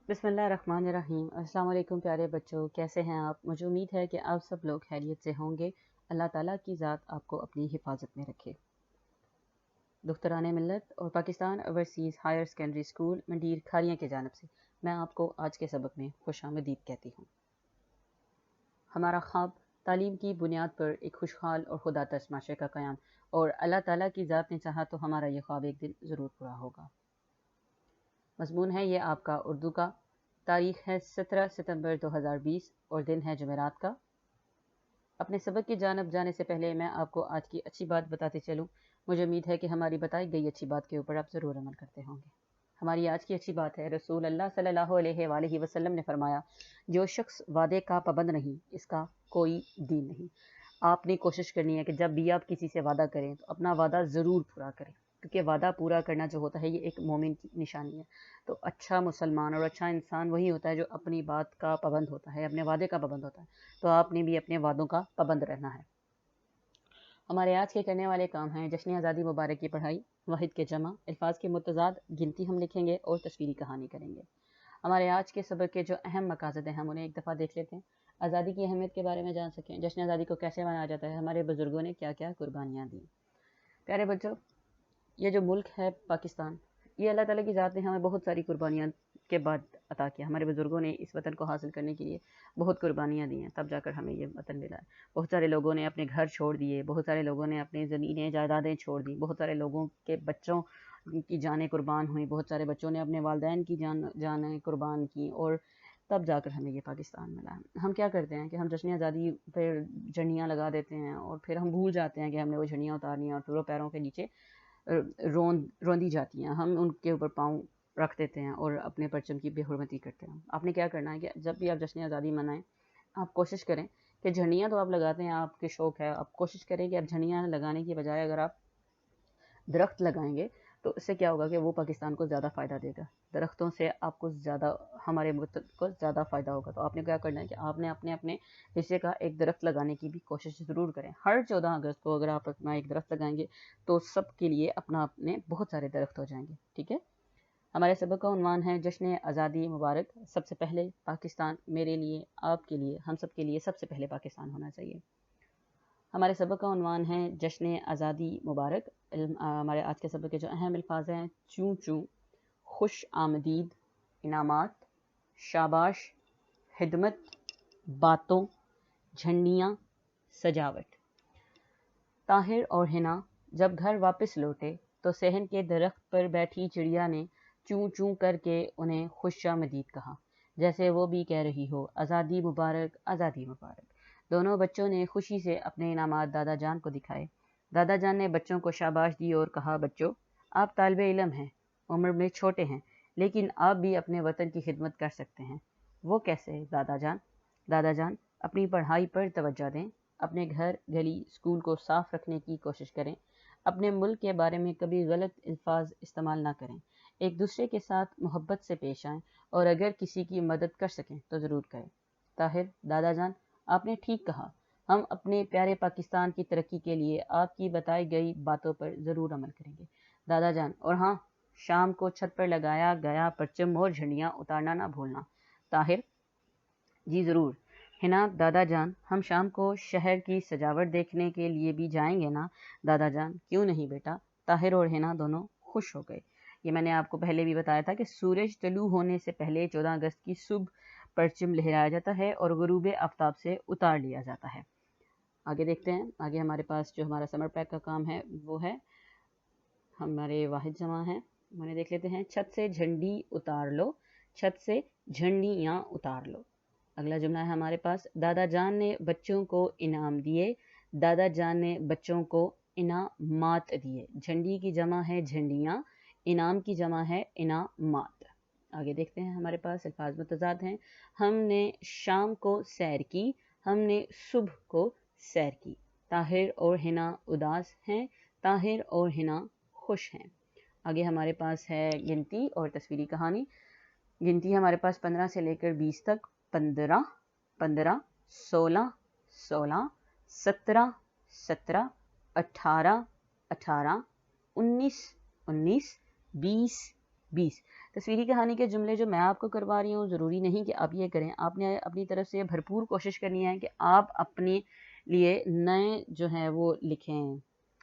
बिस्मिल्लाहिर्रहमानिर्रहीम। अस्सलाम वालेकुम प्यारे बच्चों, कैसे हैं आप? मुझे उम्मीद है कि आप सब लोग खैरियत से होंगे। अल्लाह ताला की ज़ात आपको अपनी हिफाजत में रखे। दुख्तरान मिल्लत और Pakistan overseas higher secondary school Mandeer Kharian की जानब से मैं आपको आज के सबक में खुशामदीद कहती हूँ। हमारा ख्वाब तालीम की बुनियाद पर एक खुशहाल और खुदातरस माशरे का क़याम, और अल्लाह ताला की ज़ात ने चाहा तो हमारा ये ख्वाब एक दिन ज़रूर पूरा होगा। मज़मून है ये आपका उर्दू का, तारीख़ है 17 सितंबर 2020 और दिन है जुमेरात का। अपने सबक की जानब जाने से पहले मैं आपको आज की अच्छी बात बताते चलूँ। मुझे उम्मीद है कि हमारी बताई गई अच्छी बात के ऊपर आप ज़रूर अमल करते होंगे। हमारी आज की अच्छी बात है, रसूल अल्लाह सल्लल्लाहु अलैहि वसल्लम ने फरमाया, जो शख्स वादे का पाबंद नहीं, इसका कोई दीन नहीं। आपने कोशिश करनी है कि जब भी आप किसी से वादा करें तो अपना वादा ज़रूर पूरा करें, क्योंकि वादा पूरा करना जो होता है ये एक मोमिन की निशानी है। तो अच्छा मुसलमान और अच्छा इंसान वही होता है जो अपनी बात का पाबंद होता है, अपने वादे का पाबंद होता है। तो आपने भी अपने वादों का पाबंद रहना है। हमारे आज के करने वाले काम हैं जश्न आज़ादी मुबारक की पढ़ाई, वाहिद के जमा, अल्फाज के मुतज़ाद, गिनती हम लिखेंगे और तस्वीरी कहानी करेंगे। हमारे आज के सबक के जो अहम मकासद हैं हम उन्हें एक दफ़ा देख लेते हैं। आज़ादी की अहमियत के बारे में जान सकें, जश्न आज़ादी को कैसे मनाया जाता है, हमारे बुज़ुर्गों ने क्या क्या कुर्बानियाँ दी। प्यारे बच्चों, ये जो मुल्क है पाकिस्तान, ये अल्लाह ताला की ज़ात ने हमें बहुत सारी कुर्बानियाँ के बाद अता किया। हमारे बुज़ुर्गों ने इस वतन को हासिल करने के लिए बहुत कुर्बानियाँ दी हैं, तब जाकर हमें ये वतन मिला है। बहुत सारे लोगों ने अपने घर छोड़ दिए, बहुत सारे लोगों ने अपनी ज़मीनें जायदादें छोड़ दी, बहुत सारे लोगों के बच्चों की जानें कुर्बान हुई, बहुत सारे बच्चों ने अपने वालिदैन की जानें कुर्बान की, और तब जाकर हमें ये पाकिस्तान मिला है। हम क्या करते हैं कि हम जश्न आज़ादी पर झंडियाँ लगा देते हैं और फिर हम भूल जाते हैं कि हमने वो झंडियाँ उतारनी है, और फिर वो पैरों के नीचे रोंदी जाती हैं। हम उनके ऊपर पाँव रख देते हैं और अपने परचम की बेहुरमती करते हैं। आपने क्या करना है कि जब भी आप जश्न आज़ादी मनाएं, आप कोशिश करें कि झंडियाँ तो आप लगाते हैं, आपके शौक़ है, आप कोशिश करें कि आप झंडियाँ लगाने की बजाय अगर आप दरख्त लगाएंगे तो इससे क्या होगा कि वो पाकिस्तान को ज़्यादा फ़ायदा देगा। दरख्तों से आपको ज़्यादा, हमारे मुल्क को ज़्यादा फ़ायदा होगा। तो आपने क्या करना है कि आपने अपने अपने हिस्से का एक दरख्त लगाने की भी कोशिश ज़रूर करें। हर 14 अगस्त को अगर आप अपना एक दरख्त लगाएंगे तो सब के लिए अपने बहुत सारे दरख्त हो जाएंगे। ठीक है। हमारे सबक का उन्वान है जश्न आज़ादी मुबारक। सबसे पहले पाकिस्तान, मेरे लिए, आपके लिए, हम सब के लिए सबसे पहले पाकिस्तान होना चाहिए। हमारे सबक का उन्वान है जश्न आज़ादी मुबारक। हमारे आज के सबक के जो अहम अल्फाज हैं, चूँ चूँ, खुश आमदीद, इनामात, शाबाश, खिदमत, बातों, झंडियाँ, सजावट। ताहिर और हिना जब घर वापस लौटे तो सहन के दरख्त पर बैठी चिड़िया ने चूँ चूँ करके उन्हें खुशामदीद कहा, जैसे वो भी कह रही हो, आज़ादी मुबारक, आज़ादी मुबारक। दोनों बच्चों ने खुशी से अपने इनामात दादा जान को दिखाए। दादा जान ने बच्चों को शाबाश दी और कहा, बच्चों, आप तालिबे इल्म हैं, उम्र में छोटे हैं, लेकिन आप भी अपने वतन की खिदमत कर सकते हैं। वो कैसे दादा जान? दादा जान, अपनी पढ़ाई पर तवज्जो दें, अपने घर, गली, स्कूल को साफ रखने की कोशिश करें, अपने मुल्क के बारे में कभी गलत अल्फाज इस्तेमाल ना करें, एक दूसरे के साथ मोहब्बत से पेश आएं, और अगर किसी की मदद कर सकें तो ज़रूर करें। ताहिर, दादा जान, आपने ठीक कहा, हम अपने प्यारे पाकिस्तान की तरक्की के लिए आपकी बताई गई बातों पर ज़रूर अमल करेंगे। दादा जान, और हाँ, शाम को छत पर लगाया गया परचम और झंडियाँ उतारना ना भूलना। ताहिर, जी ज़रूर। हिना, दादा जान, हम शाम को शहर की सजावट देखने के लिए भी जाएंगे ना? दादा जान, क्यों नहीं बेटा। ताहिर और हिना दोनों खुश हो गए। ये मैंने आपको पहले भी बताया था कि सूरज तलू होने से पहले 14 अगस्त की सुबह परचम लहराया जाता है और गुरूब आफ्ताब से उतार लिया जाता है। आगे देखते हैं। आगे हमारे पास जो हमारा समर पैक का काम है वो है, हमारे वाहिद जमा है, मैंने देख लेते हैं। छत से झंडी उतार लो, छत से झंडियाँ उतार लो। अगला जुमला है हमारे पास, दादा जान ने बच्चों को इनाम दिए, दादा जान ने बच्चों को इनामात दिए। झंडी की जमा है झंडियाँ, इनाम की जमा है इनामात। आगे देखते हैं, हमारे पास अल्फाज मुतज़ाद हैं। हमने शाम को सैर की, हमने सुबह को सैर की। ताहिर और हिना उदास हैं, ताहिर और हिना खुश हैं। आगे हमारे पास है गिनती और तस्वीरी कहानी। गिनती हमारे पास 15 से लेकर 20 तक। 15, 15, 16, 16, 17, 17, 18, 18, 19, 19, 20, 20। تصویری کہانی کے جملے جو میں آپ کو کروا رہی ہوں ضروری نہیں کہ آپ یہ کریں، آپ نے اپنی طرف سے بھرپور کوشش کرنی ہے کہ آپ اپنے لیے نئے جو ہیں وہ لکھیں،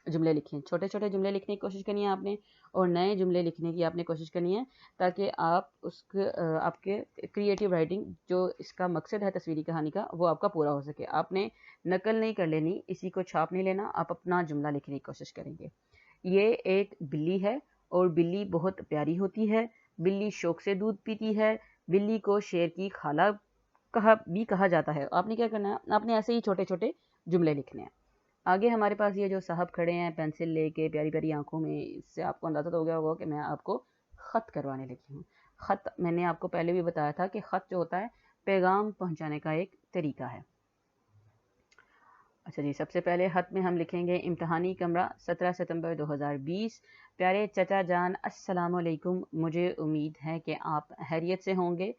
جملے لکھیں، چھوٹے چھوٹے جملے لکھنے کی کوشش کرنی ہے آپ نے، اور نئے جملے لکھنے کی آپ نے کوشش کرنی ہے، تاکہ آپ آپ کے کریٹیو رائٹنگ جو اس کا مقصد ہے تصویری کہانی کا وہ آپ کا پورا ہو سکے۔ آپ نے نقل نہیں کر لینی، اسی کو چھاپ نہیں لینا، آپ اپنا جملہ لکھنے کی کوشش کریں گے۔ یہ ایک بلی ہے اور بلی بہت پیاری ہوتی ہے، بلی شوق سے دودھ پیتی ہے، بلی کو شیر کی خالہ بھی کہا جاتا ہے۔ آپ نے کیا کرنا ہے، آپ نے ایسے ہی چھوٹے چھوٹے جملے لکھنے ہیں۔ آگے ہمارے پاس یہ جو صاحب کھڑے ہیں پینسل لے کے پیاری پیاری آنکھوں میں، اس سے آپ کو اندازہ تو ہو گیا ہوگا کہ میں آپ کو خط کروانے لگی ہوں۔ خط میں نے آپ کو پہلے بھی بتایا تھا کہ خط جو ہوتا ہے پیغام پہنچانے کا ایک طریقہ ہے۔ اچھا جی، سب سے پہلے خط میں ہم لکھیں گے امتحانی کمرہ 17 ستمبر 2020۔ پیارے چچا جان السلام علیکم، مجھے امید ہے کہ آپ خیریت سے ہوں گے۔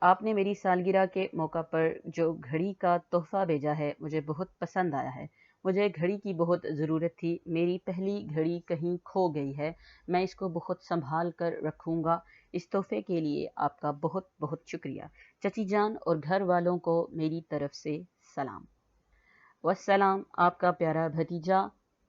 آپ نے میری سالگرہ کے موقع پر جو گھڑی کا تحفہ بھیجا ہے مجھے بہت پسند آیا ہے۔ مجھے گھڑی کی بہت ضرورت تھی، میری پہلی گھڑی کہیں کھو گئی ہے، میں اس کو بہت سنبھال کر رکھوں گا۔ اس تحفے کے لیے آپ کا بہت بہت شکریہ۔ چچی جان اور گھر والوں کو میری طرف سے سلام۔ والسلام، آپ کا پیارا بھتیجا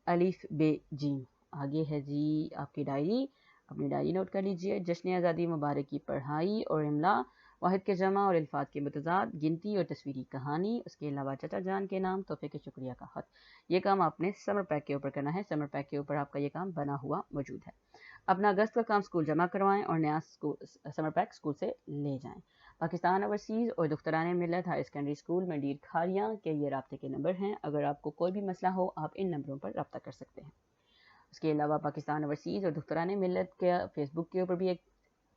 الف بے جیم۔ آگے ہے جی آپ کی ڈائری، اپنی ڈائری نوٹ کر لیجئے۔ جشن آزادی مبارک کی پڑھائی اور املا، واحد کے جمع اور الفاظ کے متضاد، گنتی اور تصویری کہانی، اس کے علاوہ چچا جان کے نام، تحفے کے شکریہ کا خط۔ یہ کام آپ نے سمر پیک کے اوپر کرنا ہے، سمر پیک کے اوپر آپ کا یہ کام بنا ہوا موجود ہے۔ اپنا اگست کا کام اسکول جمع کروائیں اور نیا سمر پیک اسکول سے لے جائیں۔ پاکستان اوورسیز اور دختران ملت ہائی سیکنڈری اسکول منڈیر کھاریاں کے یہ رابطے کے نمبر ہیں، اگر آپ کو کوئی بھی مسئلہ ہو آپ ان نمبروں پر رابطہ کر سکتے ہیں۔ اس کے علاوہ پاکستان اوورسیز اور دختران ملت کے فیس بک کے اوپر بھی ایک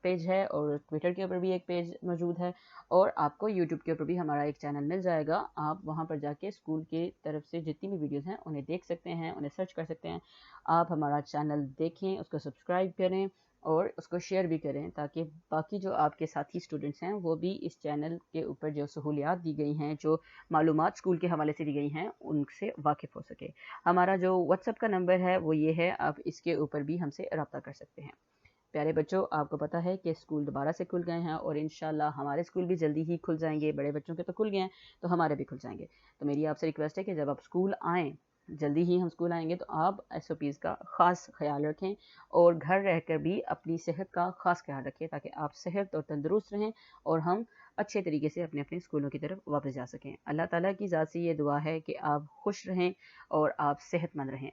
پیج ہے اور ٹویٹر کے اوپر بھی ایک پیج موجود ہے، اور آپ کو یوٹیوب کے اوپر بھی ہمارا ایک چینل مل جائے گا۔ آپ وہاں پر جا کے اسکول کی طرف سے جتنی بھی ویڈیوز ہیں انہیں دیکھ سکتے ہیں، انہیں سرچ کر سکتے ہیں۔ آپ ہمارا چینل دیکھیں، اس کو سبسکرائب کریں اور اس کو شیئر بھی کریں، تاکہ باقی جو آپ کے ساتھی اسٹوڈنٹس ہیں وہ بھی اس چینل کے اوپر جو سہولیات دی گئی ہیں، جو معلومات اسکول کے حوالے سے دی گئی ہیں، ان سے واقف ہو سکے۔ ہمارا جو واٹس ایپ کا نمبر ہے وہ یہ ہے، آپ اس کے اوپر بھی ہم سے رابطہ کر سکتے ہیں۔ پیارے بچوں، آپ کو پتہ ہے کہ اسکول دوبارہ سے کھل گئے ہیں اور انشاءاللہ ہمارے اسکول بھی جلدی ہی کھل جائیں گے۔ بڑے بچوں کے تو کھل گئے ہیں تو ہمارے بھی کھل جائیں گے۔ تو میری آپ سے ریکویسٹ ہے کہ جب آپ اسکول آئیں، جلدی ہی ہم اسکول آئیں گے، تو آپ SOPs کا خاص خیال رکھیں اور گھر رہ کر بھی اپنی صحت کا خاص خیال رکھیں، تاکہ آپ صحت اور تندرست رہیں اور ہم اچھے طریقے سے اپنے اپنے اسکولوں کی طرف واپس جا سکیں۔ اللہ تعالیٰ کی ذات سے یہ دعا ہے کہ آپ خوش رہیں اور آپ صحت مند رہیں۔